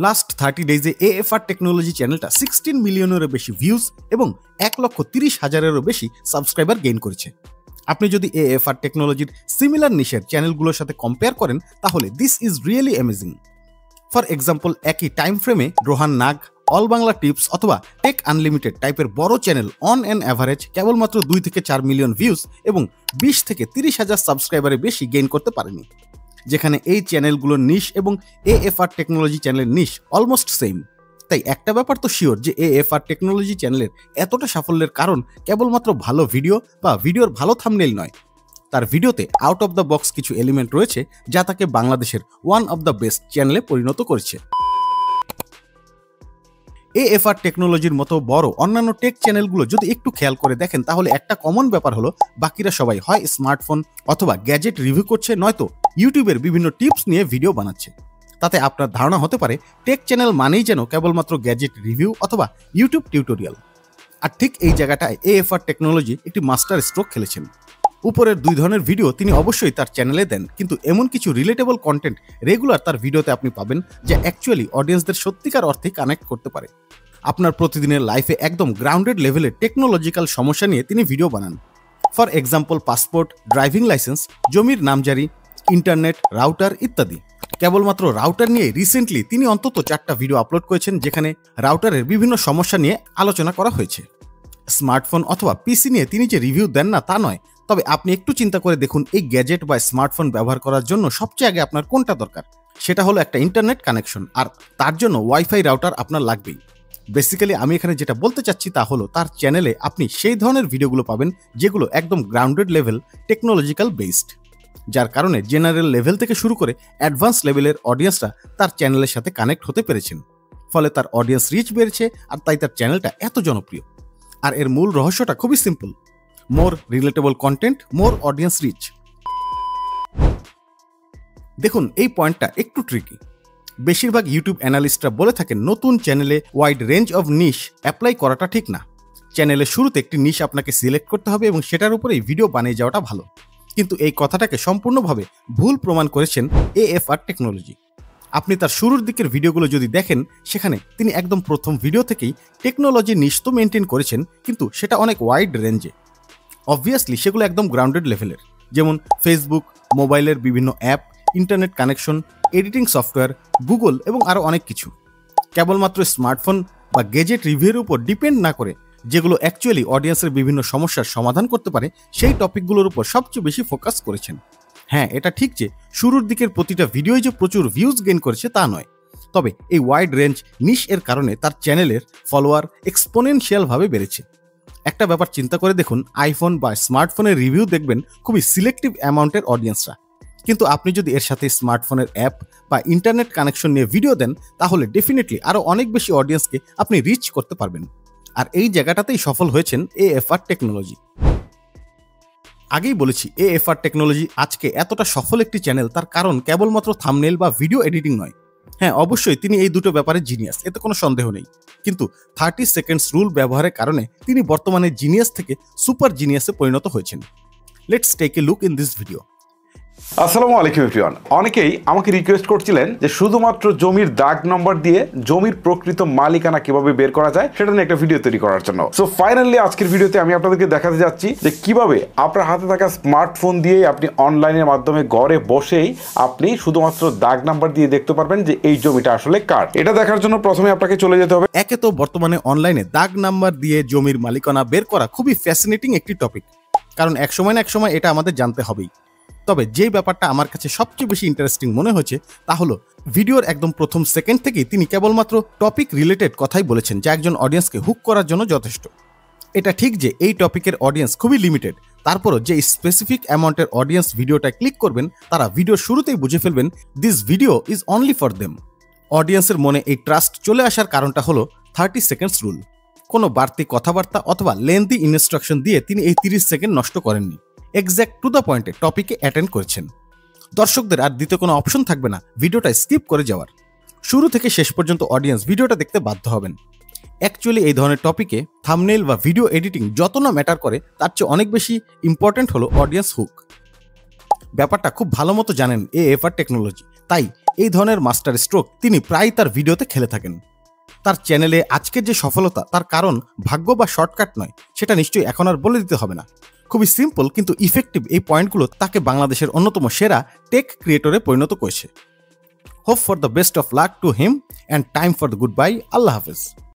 Last 30 ডেজে এএফআর technology চ্যানেলটা 16 মিলিয়নেরও বেশি views এবং 1,30,000-এরও বেশি সাবস্ক্রাইবার গেইন করেছে। আপনি যদি এএফআর টেকনোলজির সিমিলার নিশের চ্যানেলগুলোর সাথে কম্পেয়ার করেন তাহলে this is really amazing. For example, একই টাইম ফ্রেমে রোহান নাগ, অল বাংলা টিপস অথবা টেক আনলিমিটেড টাইপের বড় চ্যানেল অন অ্যান অ্যাভারেজ কেবলমাত্র 2 থেকে 4 মিলিয়ন ভিউজ এবং 20 থেকে 30,000 সাবস্ক্রাইবারের বেশি গেইন করতে পারেনি, যেখানে এই চ্যানেলগুলোর নিশ এবং এএফআর টেকনোলজি চ্যানেলের নিশ অলমোস্ট সেম। তাই একটা ব্যাপার তো শিওর যে এএফআর টেকনোলজি চ্যানেলের এতটা সাফল্যের কারণ কেবলমাত্র ভালো ভিডিও বা ভিডিওর ভালো থাম্বনেইল নয়, তার ভিডিওতে আউট অফ দ্য বক্স কিছু এলিমেন্ট রয়েছে যা তাকে বাংলাদেশের ওয়ান অফ দ্য বেস্ট চ্যানেলে পরিণত করেছে। এএফআর টেকনোলজির মতো বড় অন্যান্য টেক চ্যানেলগুলো যদি একটু খেয়াল করে দেখেন তাহলে একটা কমন ব্যাপার হলো বাকিরা সবাই হয় স্মার্টফোন অথবা গ্যাজেট রিভিউ করছে, নয়তো ইউটিউবের বিভিন্ন টিপস নিয়ে ভিডিও বানাচ্ছে। তাতে আপনার ধারণা হতে পারে টেক চ্যানেল মানেই যেন কেবলমাত্র গ্যাজেট রিভিউ অথবা ইউটিউব টিউটোরিয়াল। আর ঠিক এই জায়গাটায় এএফআর টেকনোলজি একটি মাস্টার স্ট্রোক খেলেছেন। উপরের 2 ধরনের ভিডিও তিনি অবশ্যই তার চ্যানেলে দেন, কিন্তু এমন কিছু রিলেটেবল কন্টেন্ট রেগুলার তার ভিডিওতে আপনি পাবেন যা অ্যাকচুয়ালি অডিয়েন্সদের সত্যিকার অর্থে কানেক্ট করতে পারে। আপনার প্রতিদিনের লাইফে একদম গ্রাউন্ডেড লেভেলের টেকনোলজিক্যাল সমস্যা নিয়ে তিনি ভিডিও বানান। For example, passport, driving licence, জমির নামজারি, ইন্টারনেট, রাউটার ইত্যাদি। কেবলমাত্র রাউটার নিয়ে রিসেন্টলি তিনি অন্তত 4টা ভিডিও আপলোড করেছেন যেখানে রাউটারের বিভিন্ন সমস্যা নিয়ে আলোচনা করা হয়েছে। স্মার্টফোন অথবা পিসি নিয়ে তিনি যে রিভিউ দেন না তা নয়, তবে আপনি একটু চিন্তা করে দেখুন এই গ্যাজেট বা স্মার্টফোন ব্যবহার করার জন্য সবচেয়ে আগে আপনার কোনটা দরকার? সেটা হলো একটা ইন্টারনেট কানেকশন, আর তার জন্য ওয়াইফাই রাউটার আপনার লাগবেই। বেসিক্যালি আমি এখানে যেটা বলতে চাচ্ছি তা হলো তার চ্যানেলে আপনি সেই ধরনের ভিডিওগুলো পাবেন যেগুলো একদম গ্রাউন্ডেড লেভেল টেকনোলজিক্যাল বেসড, যার কারণে জেনারেল লেভেল থেকে শুরু করে অ্যাডভান্স লেভেলের অডিয়েন্সরা তার চ্যানেলের সাথে কানেক্ট হতে পেরেছেন। ফলে তার অডিয়েন্স রিচ বেড়েছে আর তাই তার চ্যানেলটা এত জনপ্রিয়। আর এর মূল রহস্যটা খুবই সিম্পল: মোর রিলেটেবল কন্টেন্ট, মোর অডিয়েন্স রিচ। দেখুন, এই পয়েন্টটা একটু ট্রিকি। বেশিরভাগ ইউটিউব অ্যানালিস্টরা বলে থাকেন নতুন চ্যানেলে wide range of niche apply করাটা ঠিক না। চ্যানেলের শুরুতে একটি নিশ আপনাকে সিলেক্ট করতে হবে এবং সেটার উপরেই ভিডিও বানিয়ে যাওয়াটা ভালো। কিন্তু এই কথাটাকে সম্পূর্ণভাবে ভুল প্রমাণ করেছেন এএফআর টেকনোলজি। আপনি তার শুরুর দিকের ভিডিওগুলো যদি দেখেন, সেখানে তিনি একদম প্রথম ভিডিও থেকেই টেকনোলজি নিশ তো মেনটেন করেছেন, কিন্তু সেটা অনেক ওয়াইড রেঞ্জে। অবভিয়াসলি সেগুলো একদম গ্রাউন্ডেড লেভেলের, যেমন ফেসবুক, মোবাইলের বিভিন্ন app, internet connection, editing software, Google এবং আরও অনেক কিছু। কেবলমাত্র স্মার্টফোন বা গেজেট রিভিউর উপর ডিপেন্ড না করে যেগুলো অ্যাকচুয়ালি অডিয়েন্সের বিভিন্ন সমস্যার সমাধান করতে পারে সেই টপিকগুলোর উপর সবচেয়ে বেশি ফোকাস করেছেন। হ্যাঁ, এটা ঠিক যে শুরুর দিকের প্রতিটা ভিডিওই যে প্রচুর ভিউজ গেইন করেছে তা নয়, তবে এই ওয়াইড রেঞ্জ নিশ এর কারণে তার চ্যানেলের ফলোয়ার এক্সপোনেনশিয়ালভাবে বেড়েছে। একটা ব্যাপার চিন্তা করে দেখুন, আইফোন বা স্মার্টফোনের রিভিউ দেখবেন খুবই সিলেক্টিভ অ্যামাউন্টের অডিয়েন্সরা, কিন্তু আপনি যদি এর সাথে স্মার্টফোনের অ্যাপ বা ইন্টারনেট কানেকশন নিয়ে ভিডিও দেন তাহলে ডেফিনেটলি আরও অনেক বেশি অডিয়েন্সকে আপনি রিচ করতে পারবেন। আর এই জায়গাটাতেই সফল হয়েছেন এএফআর টেকনোলজি। আগেই বলেছি, এএফআর টেকনোলজি আজকে এতটা সফল একটি চ্যানেল তার কারণ কেবলমাত্র থাম্বনেইল বা ভিডিও এডিটিং নয়। হ্যাঁ, অবশ্যই তিনি এই দুটো ব্যাপারে জিনিয়াস, এতে কোনো সন্দেহ নেই, কিন্তু 30 সেকেন্ডস রুল ব্যবহারের কারণে তিনি বর্তমানে জিনিয়াস থেকে সুপার জিনিয়াসে পরিণত হয়েছেন। Let's take a look in this video. আসসালামু আলাইকুম এভরিওয়ান। অনেকেই আমাকে রিকোয়েস্ট করছিলেন যে শুধুমাত্র জমির দাগ নম্বর দিয়ে জমির প্রকৃত মালিকানা কিভাবে বের করা যায় সেটা নিয়ে একটা ভিডিও তৈরি করার জন্য। সো ফাইনালি আজকের ভিডিওতে আমি আপনাদেরকে দেখাতে যাচ্ছি যে কিভাবে আপনার হাতে থাকা স্মার্টফোন দিয়ে আপনি অনলাইনের মাধ্যমে ঘরে বসেই আপনি শুধুমাত্র দাগ নাম্বার দিয়ে দেখতে পারবেন যে এই জমিটা আসলে কার। এটা দেখার জন্য প্রথমে আপনাকে চলে যেতে হবে। একে তো বর্তমানে অনলাইনে দাগ নাম্বার দিয়ে জমির মালিকানা বের করা খুবই ফ্যাসিনেটিং একটি টপিক, কারণ একসময় না একসময় এটা আমাদের জানতে হবেই। তবে যেই ব্যাপারটা আমার কাছে সবচেয়ে বেশি ইন্টারেস্টিং মনে হয়েছে তা হলো ভিডিওর একদম প্রথম সেকেন্ড থেকেই তিনি কেবলমাত্র টপিক রিলেটেড কথাই বলেছেন যা একজন অডিয়েন্সকে হুক করার জন্য যথেষ্ট। এটা ঠিক যে এই টপিকের অডিয়েন্স খুবই লিমিটেড, তারপরও যে স্পেসিফিক অ্যামাউন্টের অডিয়েন্স ভিডিওটা ক্লিক করবেন তারা ভিডিওর শুরুতেই বুঝে ফেলবেন this video is only for them. অডিয়েন্সের মনে এই ট্রাস্ট চলে আসার কারণটা হলো 30 সেকেন্ডস রুল। কোনো বাড়তি কথাবার্তা অথবা লেন্দি ইনস্ট্রাকশন দিয়ে তিনি এই 30 সেকেন্ড নষ্ট করেননি, এক্স্যাক্ট টু দ্য পয়েন্টে টপিকে অ্যাটেন্ড করেছেন। দর্শকদের আর দ্বিতীয় কোনো অপশন থাকবে না ভিডিওটা স্কিপ করে যাওয়ার। শুরু থেকে শেষ পর্যন্ত অডিয়েন্স ভিডিওটা দেখতে বাধ্য হবেন। অ্যাকচুয়ালি এই ধরনের টপিকে থাম্বনেইল বা ভিডিও এডিটিং যত না ম্যাটার করে তার চেয়ে অনেক বেশি ইম্পর্টেন্ট হলো অডিয়েন্স হুক। ব্যাপারটা খুব ভালো মতো জানেন এএফআর টেকনোলজি, তাই এই ধরনের মাস্টার স্ট্রোক তিনি প্রায় তার ভিডিওতে খেলে থাকেন। তার চ্যানেলে আজকের যে সফলতা তার কারণ ভাগ্য বা শর্টকাট নয়, সেটা নিশ্চয়ই এখন আর বলে দিতে হবে না। খুবই সিম্পল কিন্তু ইফেক্টিভ এই পয়েন্টগুলো তাকে বাংলাদেশের অন্যতম সেরা টেক ক্রিয়েটরে পরিণত করেছে। Hope for the best of luck to him and time for the good bye. আল্লাহ হাফেজ।